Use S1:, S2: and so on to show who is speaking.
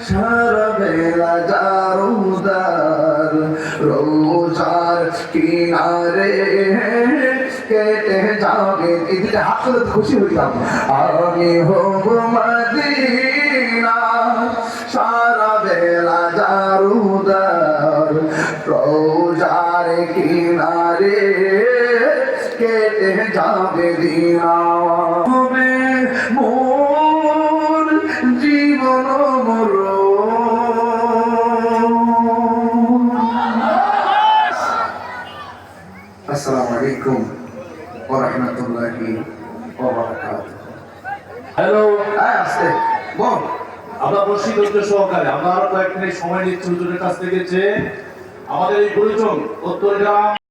S1: সারা বেলা জারুদার রোজার কিনারে কেটে যাবে। এদিকে হাত তুলে খুশি হইতাম। আমি হব মদিনা সারা বেলা জারুদার রোজার কিনারে কেটে যাবে দিনা। হবে মোর জীবন আসসালামু আলাইকুম ওয়া রাহমাতুল্লাহি ওয়া বারাকাতুহু।
S2: হ্যালো,
S1: আস্তে বল।
S2: আমরা বসি ধৈর্য সহকারে আমরা আরো কয়েকদিনের সময় নিচ্ছি হুজুরের কাছ থেকে যে আমাদের এই গুরুজন উত্তরগ্রাম